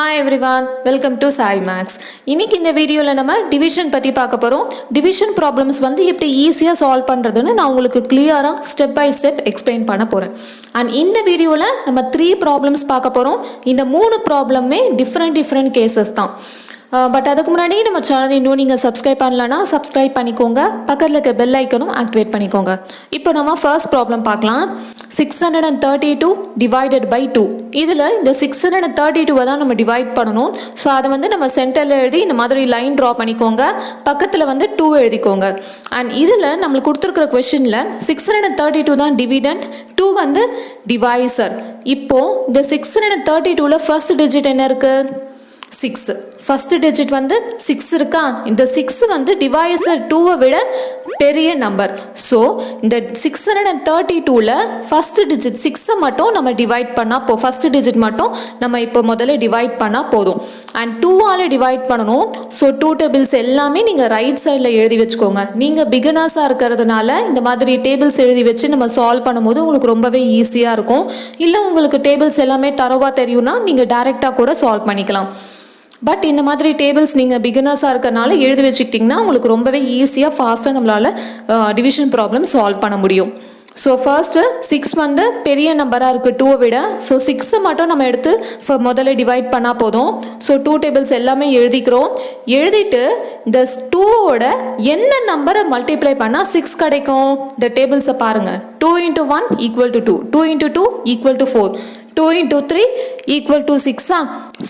Hi everyone, welcome to Sai Maths. இன்னைக்கு இந்த வீடியோவில் நம்ம டிவிஷன் பற்றி பார்க்க போகிறோம். டிவிஷன் ப்ராப்ளம்ஸ் வந்து எப்படி ஈஸியாக சால்வ் பண்ணுறதுன்னு நான் உங்களுக்கு கிளியராக ஸ்டெப் பை ஸ்டெப் எக்ஸ்பிளைன் பண்ண போகிறேன். அண்ட் இந்த வீடியோவில் நம்ம 3 ப்ராப்ளம்ஸ் பார்க்க போகிறோம். இந்த 3 ப்ராப்ளமே டிஃப்ரெண்ட் கேசஸ் தான். பட் அதுக்கு முன்னாடி நம்ம சேனலை இன்னும் நீங்கள் சப்ஸ்கிரைப் பண்ணலன்னா சப்ஸ்கிரைப் பண்ணிக்கோங்க. பக்கத்தில் இருக்க பெல் ஐக்கனும் ஆக்டிவேட் பண்ணிக்கோங்க. இப்போ நம்ம ஃபர்ஸ்ட் ப்ராப்ளம் பார்க்கலாம். 632 டிவைடட் பை 2. இதில் இந்த 632 தான் நம்ம டிவைட் பண்ணணும். ஸோ அதை வந்து நம்ம சென்டரில் எழுதி இந்த மாதிரி லைன் ட்ரா பண்ணிக்கோங்க. பக்கத்தில் வந்து 2 எழுதிக்கோங்க. அண்ட் இதில் நம்மளுக்கு கொடுத்துருக்குற கொஷனில் 632 தான் டிவிடெண்ட், 2 வந்து டிவைசர். இப்போது இந்த 632ல் ஃபர்ஸ்ட் டிஜிட் என்ன இருக்குது? 6. ஃபர்ஸ்ட் டிஜிட் வந்து 6 இருக்கா? இந்த 6 வந்து டிவைசர் 2வை விட பெரிய நம்பர். ஸோ இந்த 632ல் ஃபர்ஸ்ட் டிஜிட் 6 மட்டும் நம்ம டிவைட் பண்ணால் ஃபர்ஸ்ட் டிஜிட் மட்டும் நம்ம இப்போ முதல்ல டிவைட் பண்ணால் போதும். அண்ட் 2ஆல் டிவைட் பண்ணணும். ஸோ 2 டேபிள்ஸ் எல்லாமே நீங்கள் ரைட் சைடில் எழுதி வச்சுக்கோங்க. நீங்கள் பிகினர்ஸாக இருக்கிறதுனால இந்த மாதிரி டேபிள்ஸ் எழுதி வச்சு நம்ம சால்வ் பண்ணும்போது உங்களுக்கு ரொம்பவே ஈஸியாக இருக்கும். இல்லை உங்களுக்கு டேபிள்ஸ் எல்லாமே தரவாக தெரியும்னா நீங்கள் டைரெக்டாக கூட சால்வ் பண்ணிக்கலாம். பட் இந்த மாதிரி டேபிள்ஸ் நீங்கள் பிகினர்ஸாக இருக்கிறனால எழுதி வச்சுக்கிட்டிங்கன்னா உங்களுக்கு ரொம்பவே ஈஸியாக ஃபாஸ்ட்டாக நம்மளால் டிவிஷன் ப்ராப்ளம் சால்வ் பண்ண முடியும். ஸோ ஃபர்ஸ்ட்டு 6 வந்து பெரிய நம்பராக இருக்குது 2வை விட. ஸோ 6 மட்டும் நம்ம எடுத்து முதல்ல டிவைட் பண்ணால் போதும். ஸோ 2 டேபிள்ஸ் எல்லாமே எழுதிக்கிறோம். எழுதிட்டு இந்த 2வோட எந்த நம்பரை மல்டிப்ளை பண்ணால் 6 கிடைக்கும்? இந்த டேபிள்ஸை பாருங்கள். 2 × 1 = 2, 2 × 2 = 4, 2 × 3 = 6.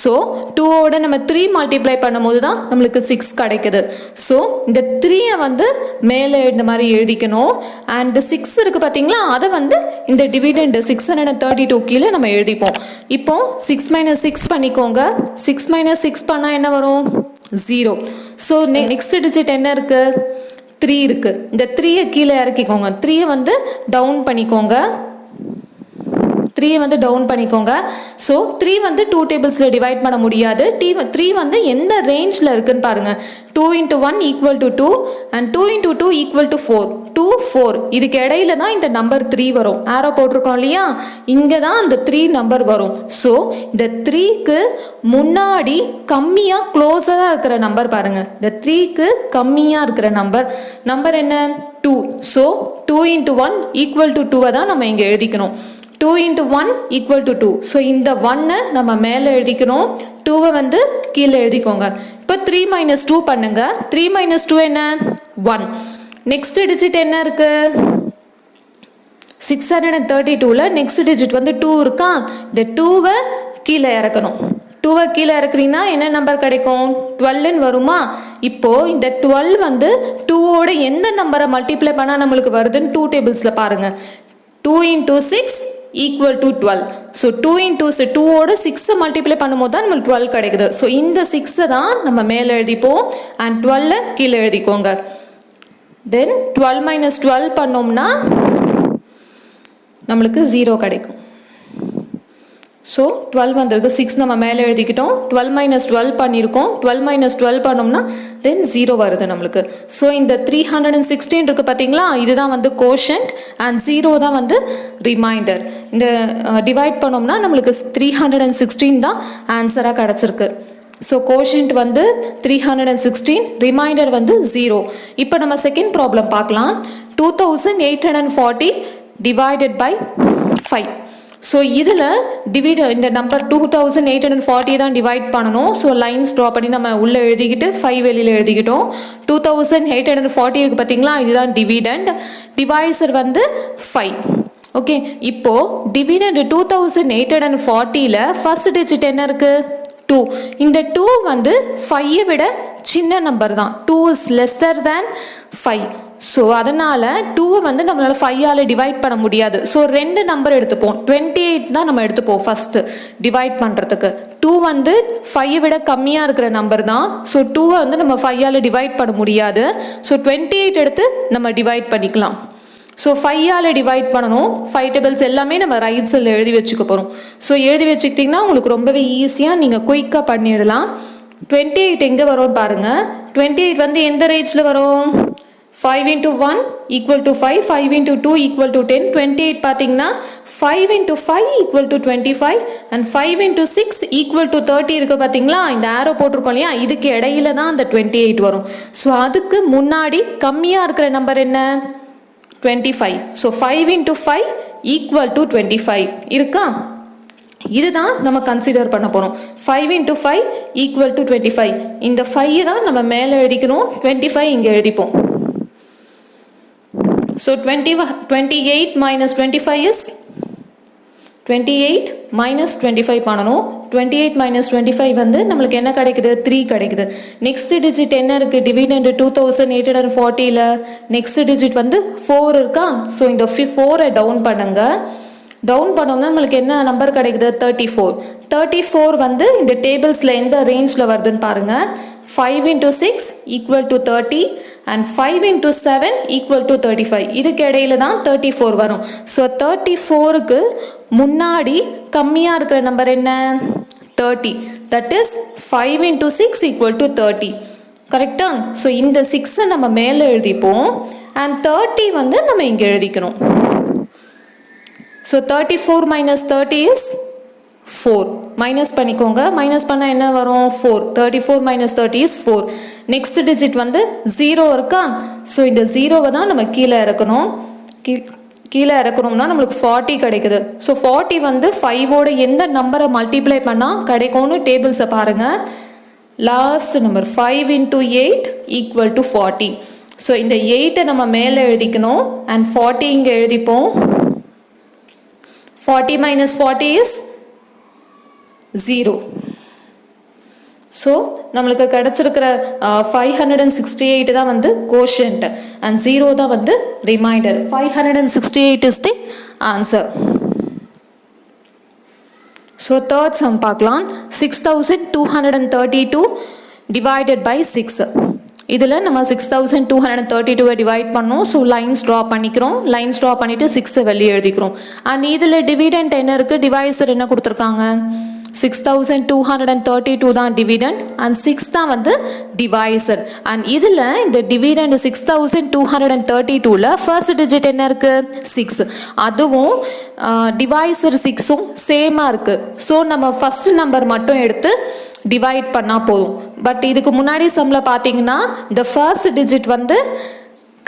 ஸோ 2வோட நம்ம 3 மல்டிப்ளை பண்ணும்போது தான் நம்மளுக்கு 6 கிடைக்குது. ஸோ இந்த 3யை வந்து மேலே இந்த மாதிரி எழுதிக்கணும். அண்ட் 6 இருக்குது பார்த்தீங்களா, அதை வந்து இந்த டிவிடெண்ட் 632 கீழே நம்ம எழுதிப்போம். இப்போ 6 - 6 பண்ணிக்கோங்க. 6 - 6 பண்ணால் என்ன வரும்? 0. ஸோ நெக்ஸ்ட் டிஜிட் என்ன இருக்குது? 3 இருக்குது. இந்த 3யை கீழே இறக்கிக்கோங்க. 3யை வந்து டவுன் பண்ணிக்கோங்க. 3 வந்து டவுன் பண்ணிக்கோங்க. ஸோ 3 வந்து 2 டேபிள்ஸில் டிவைட் பண்ண முடியாது. 3 வந்து எந்த ரேஞ்சில் இருக்குன்னு பாருங்கள். 2 × 1 = 2 அண்ட் 2 × 2 = 4, 2, 4. இதுக்கு இடையில தான் இந்த நம்பர் 3 வரும். ஆரோ போட்டிருக்கோம் இல்லையா, இங்கே தான் அந்த 3 நம்பர் வரும். ஸோ இந்த 3க்கு முன்னாடி கம்மியாக க்ளோஸராக இருக்கிற நம்பர் பாருங்கள். இந்த 3க்கு கம்மியாக இருக்கிற நம்பர் என்ன? 2. ஸோ 2 × 1 = 2வை தான் நம்ம இங்கே எழுதிக்கணும். 2 × 1 = 2. ஸோ இந்த 1 நம்ம மேலே எழுதிக்கணும். 2வை வந்து கீழே எழுதிக்கோங்க. இப்போ 3 - 2 பண்ணுங்க. 3 - 2 என்ன? 1. நெக்ஸ்ட் டிஜிட் என்ன இருக்கு? 632ல் நெக்ஸ்ட் டிஜிட் வந்து 2 இருக்கா? இந்த 2வை கீழே இறக்கணும். 2வை கீழே இறக்குறீங்கன்னா என்ன நம்பர் கிடைக்கும்? 12ன்னு வருமா? இப்போது இந்த 12 வந்து 2வோட எந்த நம்பரை மல்டிப்ளை பண்ணால் நம்மளுக்கு வருதுன்னு 2 டேபிள்ஸில் பாருங்கள். 2 × 6 = 12. ஸோ 2 × 2வோட 6 மல்டிப்ளை பண்ணும்போது தான் நம்மளுக்கு 12 கிடைக்குது. ஸோ இந்த 6 தான் நம்ம மேலே எழுதிப்போம். அண்ட் 12 கீழே எழுதிக்கோங்க. தென் 12 - 12 பண்ணோம்னா நம்மளுக்கு 0 கிடைக்கும். ஸோ 12 வந்திருக்கு. 6 நம்ம மேலே எழுதிக்கிட்டோம். 12 - 12 பண்ணியிருக்கோம். 12 - 12 பண்ணோம்னா தென் 0 வருது நம்மளுக்கு. ஸோ இந்த 316 இருக்குது பார்த்தீங்களா, இதுதான் வந்து கோஷன்ட் அண்ட் 0 தான் வந்து ரிமைண்டர். இந்த டிவைட் பண்ணோம்னா நம்மளுக்கு 316 தான் ஆன்சராக கிடச்சிருக்கு. ஸோ கோஷன்ட் வந்து 316, ரிமைண்டர் வந்து 0. இப்போ நம்ம செகண்ட் ப்ராப்ளம் பார்க்கலாம். 2840 டிவைடட் பை 5. ஸோ இதில் இந்த நம்பர் 2840 தான் டிவைட் பண்ணணும். ஸோ லைன்ஸ் ட்ரா பண்ணி நம்ம உள்ளே எழுதிக்கிட்டு 5 வெளியில் எழுதிக்கிட்டோம். 2840 இருக்குது பார்த்தீங்களா, இதுதான் டிவிடெண்ட். டிவைசர் வந்து 5. ஓகே, இப்போது டிவிடெண்ட் 2840ல் ஃபர்ஸ்ட் டிஜிட் என்ன இருக்குது? 2. இந்த 2 வந்து 5யை விட சின்ன நம்பர் தான். 2 இஸ் லெஸ்ஸர் தேன் 5. ஸோ அதனால் 2வை வந்து நம்மளால் 5ஆல் டிவைட் பண்ண முடியாது. ஸோ 2 நம்பர் எடுத்துப்போம். 28 தான் நம்ம எடுத்துப்போம் ஃபஸ்ட்டு டிவைட் பண்ணுறதுக்கு. 2 வந்து 5யை விட கம்மியாக இருக்கிற நம்பர் தான். ஸோ 2வை வந்து நம்ம 5ஆல் டிவைட் பண்ண முடியாது. ஸோ 28 எடுத்து நம்ம டிவைட் பண்ணிக்கலாம். ஸோ 5ஆல் டிவைட் பண்ணணும். 5 டேபிள்ஸ் எல்லாமே நம்ம ரைட் சைடில் எழுதி வச்சுக்க போகிறோம். ஸோ எழுதி வச்சுக்கிட்டிங்கன்னா உங்களுக்கு ரொம்பவே ஈஸியாக நீங்கள் குயிக்காக பண்ணிடலாம். 28 எங்கே வரும்னு பாருங்கள். 28 வந்து எந்த ரேஞ்சில் வரும்? 5 into 1 equal to 5, 5 into 2 equal to 10, 28 பார்த்தீங்கன்னா 5 into 5 equal to 25 and 5 into 6 equal to 30 இருக்கு பார்த்தீங்களா. இந்த arrow போட்டிருக்கோம் இல்லையா, இதுக்கு இடையில தான் அந்த 28 வரும். ஸோ அதுக்கு முன்னாடி கம்மியாக இருக்கிற நம்பர் என்ன? 25. ஸோ 5 into 5 equal to 25 இருக்கா? இதுதான் நம்ம கன்சிடர் பண்ண போகிறோம். 5 into 5 equal to 25. இந்த 5 தான் நம்ம மேலே எழுதிக்கணும், 25 இங்கே எழுதிப்போம். So 28 minus 25 is 28 minus 25 பண்ணணும். 28 minus 25 வந்து நம்மளுக்கு என்ன கிடைக்குது? 3 கிடைக்குது. நெக்ஸ்ட் டிஜிட் என்ன இருக்குது? டிவிடெண்ட் 2840ல் நெக்ஸ்ட் டிஜிட் வந்து 4 இருக்கா. ஸோ இந்த 4ஐ டவுன் பண்ணுங்க. டவுன் பண்ணோம்னா நம்மளுக்கு என்ன நம்பர் கிடைக்குது? 34. 34 வந்து இந்த டேபிள்ஸில் எந்த ரேஞ்சில் வருதுன்னு பாருங்கள். 5 into 6 equal to 30 and 5 into 7 equal to 35. இதுக்கு இடையில தான் 34 வரும். ஸோ 34க்கு முன்னாடி கம்மியாக இருக்கிற நம்பர் என்ன? 30. That is 5 into 6 equal to 30. கரெக்டா? ஸோ இந்த 6ஐ நம்ம மேலே எழுதிப்போம் அண்ட் 30 வந்து நம்ம இங்கே எழுதிக்கணும். So 34 minus 30 is 4. மைனஸ் பண்ணிக்கோங்க. மைனஸ் பண்ணால் என்ன வரும்? 4. 34 minus 30 is 4. நெக்ஸ்ட் டிஜிட் வந்து 0 இருக்கா. ஸோ இந்த 0வை தான் நம்ம கீழே இறக்கணும். கீழே இறக்கணும்னா நம்மளுக்கு 40 கிடைக்குது. ஸோ 40 வந்து 5ஓட எந்த நம்பரை மல்டிப்ளை பண்ணால் கிடைக்கும்னு டேபிள்ஸை பாருங்கள். Last number 5 into 8 equal to 40. So இந்த 8ஐ நம்ம மேலே எழுதிக்கணும் அண்ட் 40 இங்கே எழுதிப்போம். 40 minus 40 is 0. ஸோ நம்மளுக்கு கிடச்சிருக்கிற 568 தான் வந்து கோஷன்ட் அண்ட் 0 தான் வந்து reminder. 568 is the answer. So third sum பார்க்கலாம். 6232 divided by 6. இதில் நம்ம 6232 டிவைட் பண்ணோம். ஸோ லைன்ஸ் ட்ரா பண்ணிக்கிறோம். லைன்ஸ் ட்ரா பண்ணிவிட்டு 6 வெளியே எழுதிக்கிறோம். அண்ட் இதில் டிவிடெண்ட் என்ன இருக்குது? டிவைசர் என்ன கொடுத்துருக்காங்க? 6232 தான் டிவிடெண்ட் அண்ட் 6 தான் வந்து டிவைசர். அண்ட் இதில் இந்த டிவிடெண்ட் 6232ல் ஃபர்ஸ்ட் டிஜிட் என்ன இருக்குது? 6. அதுவும் டிவைசர் 6ம் சேமாக இருக்குது. ஸோ நம்ம ஃபர்ஸ்ட் நம்பர் மட்டும் எடுத்து டிவைட் பண்ணால் போதும். பட் இதுக்கு முன்னாடி சம்மில் பார்த்தீங்கன்னா இந்த ஃபர்ஸ்ட் டிஜிட் வந்து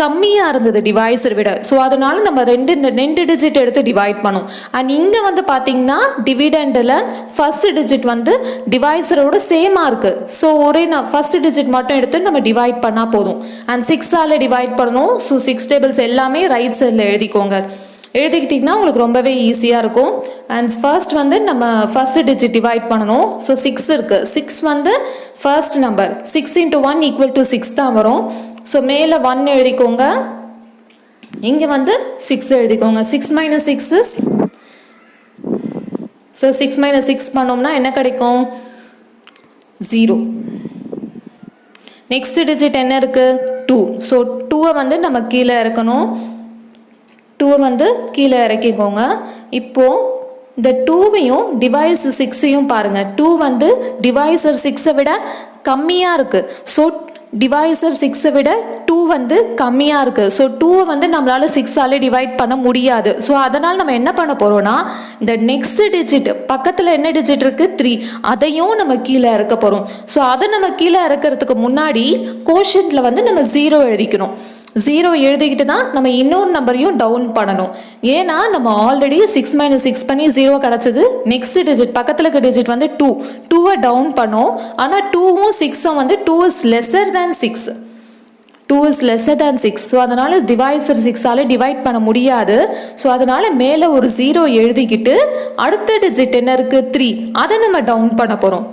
கம்மியாக இருந்தது டிவைசர் விட. ஸோ அதனால நம்ம ரெண்டு டிஜிட் எடுத்து டிவைட் பண்ணோம். அண்ட் இங்கே வந்து பார்த்தீங்கன்னா டிவிடெண்டில் ஃபர்ஸ்ட் டிஜிட் வந்து டிவைசரோட சேமாக இருக்குது. ஸோ ஒரே ஃபர்ஸ்ட் டிஜிட் மட்டும் எடுத்து நம்ம டிவைட் பண்ணால் போதும். அண்ட் 6ஆல் டிவைட் பண்ணணும். ஸோ 6 டேபிள்ஸ் எல்லாமே ரைட் சைடில் எழுதிக்கோங்க. எழுதிக்கிட்டிங்கன்னா உங்களுக்கு ரொம்பவே ஈஸியாக இருக்கும். அண்ட் ஃபர்ஸ்ட் வந்து நம்ம ஃபர்ஸ்ட் டிஜிட் டிவைட் பண்ணணும். ஸோ 6 இருக்குது. 6 வந்து first number. 6 into 1 equal to 6 தான் வரும். ஸோ மேலே 1 எழுதிக்கோங்க, இங்கே வந்து 6 எழுதிக்கோங்க. 6 minus 6 is ஸோ 6 minus 6 பண்ணோம்னா என்ன கிடைக்கும்? 0. நெக்ஸ்ட் டிஜிட் என்ன இருக்குது? 2. ஸோ 2ஐ வந்து நம்ம கீழே இறக்கணும். 2 வந்து கீழே இறக்கிக்கோங்க. இப்போது இந்த 2வையும் டிவைசர் 6ஐயும் பாருங்கள். 2 வந்து டிவைசர் 6ஐ விட கம்மியாக இருக்குது. ஸோ டிவைசர் 6ஐ விட 2 வந்து கம்மியாக இருக்குது. ஸோ 2வை வந்து நம்மளால் 6ஆல் டிவைட் பண்ண முடியாது. ஸோ அதனால் நம்ம என்ன பண்ண போகிறோம்னா இந்த நெக்ஸ்ட் டிஜிட் பக்கத்தில் என்ன டிஜிட் இருக்குது? 3. அதையும் நம்ம கீழே இறக்க போகிறோம். ஸோ அதை நம்ம கீழே இறக்கிறதுக்கு முன்னாடி கோஷன்ட்டில் வந்து நம்ம 0 எழுதிக்கணும். 0 எழுதிக்கிட்டு தான் நம்ம இன்னொரு நம்பரையும் டவுன் பண்ணணும். ஏன்னா நம்ம ஆல்ரெடி 6 minus 6 பண்ணி 0 கிடச்சிது. நெக்ஸ்ட் டிஜிட் பக்கத்தில் இருக்க டிஜிட் வந்து 2வை டவுன் பண்ணோம். ஆனால் 2வும் 6ம் வந்து 2 is lesser than 6. 2 is lesser than 6. So அதனால் டிவைசர் 6ஆல் டிவைட் பண்ண முடியாது. ஸோ அதனால் மேலே ஒரு 0 எழுதிக்கிட்டு அடுத்த டிஜிட் என்ன இருக்குது? 3. அதை நம்ம டவுன் பண்ண போகிறோம்.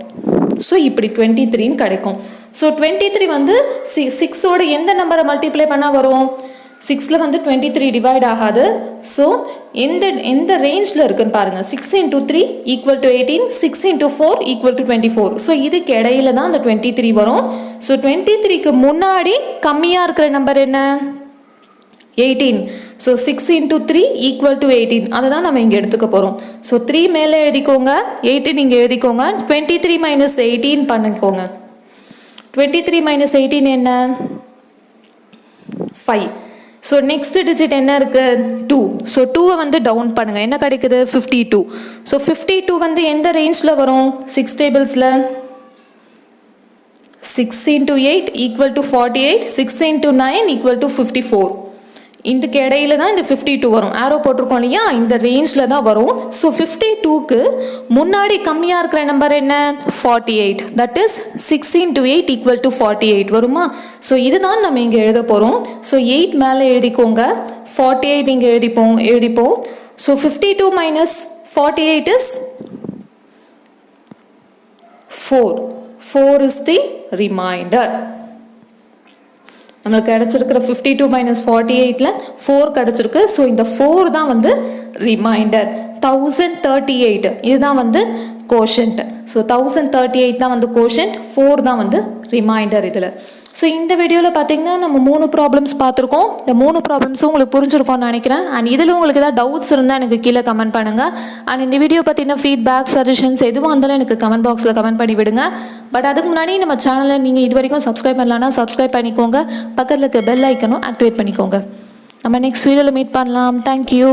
ஸோ இப்படி 23ன்னு கிடைக்கும். ஸோ 23 வந்து 6ஓட எந்த நம்பரை மல்டிப்ளை பண்ணால் வரும்? 6ல் வந்து 23 டிவைட் ஆகாது. ஸோ எந்த ரேஞ்சில் இருக்குன்னு பாருங்கள். 6 into 3 equal to 18, 6 into 4 equal to 24. So இதுக்கு இடையில தான் அந்த 23 வரும். ஸோ 23க்கு முன்னாடி கம்மியாக இருக்கிற நம்பர் என்ன? 18. So 6 into 3 equal to 18. அதை தான் நம்ம இங்கே எடுத்துக்க போகிறோம். ஸோ 3 மேலே எழுதிக்கோங்க, 18 இங்கே எழுதிக்கோங்க. 23 minus 18 பண்ணிக்கோங்க. 23 minus 18 என்ன? 5. ஸோ நெக்ஸ்ட் டிஜிட் என்ன இருக்குது 2. ஸோ 2வை வந்து டவுன் பண்ணுங்கள், என்ன கிடைக்குது 52. ஸோ 52 வந்து எந்த ரேஞ்சில் வரும் 6 டேபிள்ஸில் 6 into 8 equal to 48, 6 into 9 equal to 54. இதுக்கு இடையில தான் இந்த 52 வரும், ஆரோ போட்டிருக்கோம் இல்லையா, இந்த ரேஞ்சில் தான் வரும். ஸோ 52க்கு முன்னாடி கம்மியாக இருக்கிற நம்பர் என்ன 48, that is 6 into 8 equal to 48 வருமா. ஸோ இதுதான் நம்ம இங்கே எழுத போகிறோம். ஸோ 8 மேலே எழுதிக்கோங்க, 48 இங்கே எழுதிப்போம். So 52 minus 48 is 4. 4 is the remainder. நம்மளுக்கு கிடச்சிருக்கிற 52 minus 48ல் 4 கிடச்சிருக்கு. ஸோ இந்த 4 தான் வந்து ரிமைண்டர். 1038 இதுதான் வந்து கோஷன்ட். ஸோ 1038 தான் வந்து கோஷன்ட், 4 தான் வந்து ரிமைண்டர் இதில். ஸோ இந்த வீடியோவில் பார்த்தீங்கன்னா நம்ம 3 ப்ராப்ளம்ஸ் பார்த்துருக்கோம். இந்த 3 ப்ராப்ளம்ஸும் உங்களுக்கு புரிஞ்சிருக்கோன்னு நினைக்கிறேன். அண்ட் இதில் உங்களுக்கு ஏதாவது டவுட்ஸ் இருந்தால் எனக்கு கீழே கமெண்ட் பண்ணுங்கள். அண்ட் இந்த வீடியோ பற்றின ஃபீட்பேக் சஜஷன்ஸ் எதுவும் இருந்தாலும் எனக்கு கமெண்ட் பாக்ஸில் கமெண்ட் பண்ணி விடுங்க. பட் அதுக்கு முன்னாடி நம்ம சேனலை நீங்கள் இது வரைக்கும் சப்ஸ்கிரைப் பண்ணலான்னா சப்ஸ்கிரைப் பண்ணிக்கோங்க, பக்கத்தில் இருக்க பெல் ஐக்கனும் ஆக்டிவேட் பண்ணிக்கோங்க. நம்ம நெக்ஸ்ட் வீடியோவில் மீட் பண்ணலாம். தேங்க்யூ.